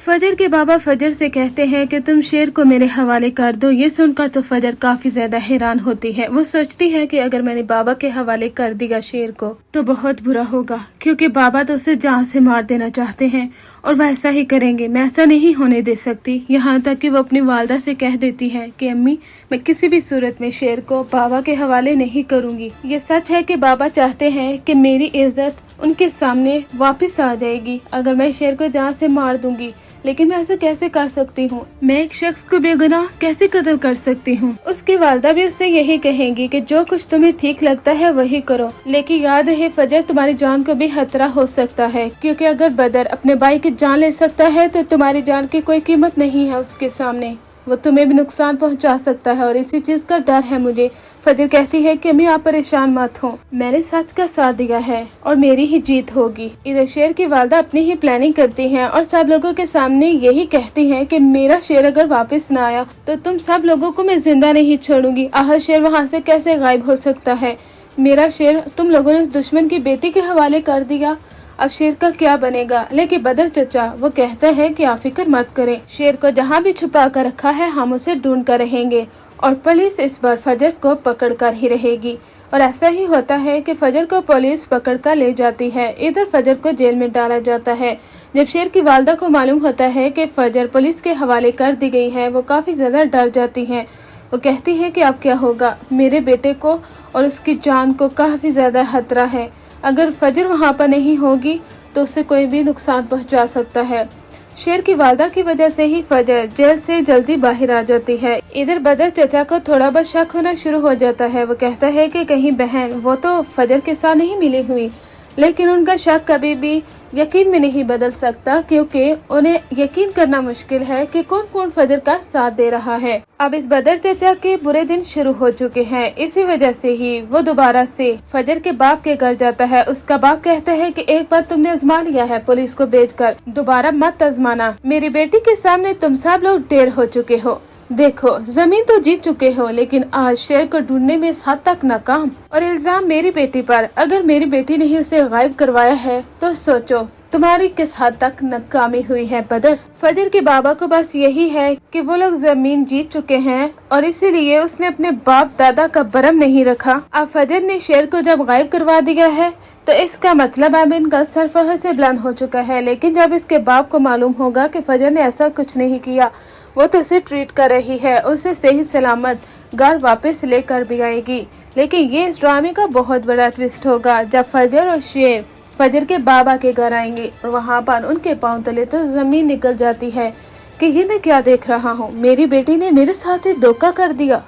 फजर के बाबा फजर से कहते हैं कि तुम शेर को मेरे हवाले कर दो। ये सुनकर तो फजर काफी ज्यादा हैरान होती है। वो सोचती है कि अगर मैंने बाबा के हवाले कर दिया शेर को तो बहुत बुरा होगा, क्योंकि बाबा तो उसे जान से मार देना चाहते हैं और वैसा ही करेंगे। मैं ऐसा नहीं होने दे सकती। यहाँ तक कि वो अपनी वालदा से कह देती है कि अम्मी, मैं किसी भी सूरत में शेर को बाबा के हवाले नहीं करूँगी। ये सच है कि बाबा चाहते हैं कि मेरी इज्जत उनके सामने वापस आ जाएगी अगर मैं शेर को जान से मार दूंगी, लेकिन मैं ऐसा कैसे कर सकती हूँ? मैं एक शख्स को बेगुनाह कैसे कत्ल कर सकती हूँ? उसकी वालदा भी उससे यही कहेंगी कि जो कुछ तुम्हें ठीक लगता है वही करो, लेकिन याद रहे फजर, तुम्हारी जान को भी खतरा हो सकता है, क्योंकि अगर बदर अपने भाई की जान ले सकता है तो तुम्हारी जान की कोई कीमत नहीं है उसके सामने। वो तुम्हें भी नुकसान पहुंचा सकता है और इसी चीज का डर है मुझे। फजर कहती है कि अम्मी, आप परेशान मत हो, मैंने सच का साथ दिया है और मेरी ही जीत होगी। इधर शेर की वालदा अपनी ही प्लानिंग करती हैं और सब लोगों के सामने यही कहती हैं कि मेरा शेर अगर वापस ना आया तो तुम सब लोगों को मैं जिंदा नहीं छोड़ूंगी। आखिर शेर वहाँ से कैसे गायब हो सकता है? मेरा शेर तुम लोगों ने उस दुश्मन की बेटी के हवाले कर दिया, अब शेर का क्या बनेगा? लेकिन बदर चचा वो कहता है कि आप फिक्र मत करें, शेर को जहाँ भी छुपा कर रखा है हम उसे ढूंढ कर रहेंगे और पुलिस इस बार फजर को पकड़ कर ही रहेगी। और ऐसा ही होता है कि फजर को पुलिस पकड़ कर ले जाती है। इधर फजर को जेल में डाला जाता है। जब शेर की वालदा को मालूम होता है कि फजर पुलिस के हवाले कर दी गई है, वो काफी ज्यादा डर जाती है। वो कहती है कि अब क्या होगा? मेरे बेटे को और उसकी जान को काफी ज्यादा खतरा है। अगर फजर वहाँ पर नहीं होगी तो उसे कोई भी नुकसान पहुँचा सकता है। शेर की वालदा की वजह से ही फजर जेल से जल्दी बाहर आ जाती है। इधर बदर चचा को थोड़ा बहुत शक होना शुरू हो जाता है। वो कहता है कि कहीं बहन वो तो फजर के साथ नहीं मिली हुई, लेकिन उनका शक कभी भी यकीन में नहीं बदल सकता, क्योंकि उन्हें यकीन करना मुश्किल है कि कौन कौन फजर का साथ दे रहा है। अब इस बदर चचा के बुरे दिन शुरू हो चुके हैं। इसी वजह से ही वो दोबारा से फजर के बाप के घर जाता है। उसका बाप कहता है कि एक बार तुमने आजमा लिया है पुलिस को भेजकर, दोबारा मत आजमाना। मेरी बेटी के सामने तुम सब लोग ढेर हो चुके हो। देखो, जमीन तो जीत चुके हो, लेकिन आज शेर को ढूंढने में इस हद तक नाकाम, और इल्जाम मेरी बेटी पर। अगर मेरी बेटी ने ही उसे गायब करवाया है तो सोचो तुम्हारी किस हद तक नाकामी हुई है बदर। फजर के बाबा को बस यही है कि वो लोग जमीन जीत चुके हैं और इसीलिए उसने अपने बाप दादा का भरम नहीं रखा। अब फजर ने शेर को जब गायब करवा दिया है तो इसका मतलब अब इनका सर फखर से बुलंद हो चुका है। लेकिन जब इसके बाप को मालूम होगा कि फजर ने ऐसा कुछ नहीं किया, वो तो उसे ट्रीट कर रही है, उसे सही सलामत घर वापस लेकर भी आएगी। लेकिन ये इस ड्रामे का बहुत बड़ा ट्विस्ट होगा जब फजर और शेर फजर के बाबा के घर आएंगे और वहाँ पर उनके पांव तले तो जमीन निकल जाती है कि ये मैं क्या देख रहा हूँ, मेरी बेटी ने मेरे साथ धोखा कर दिया।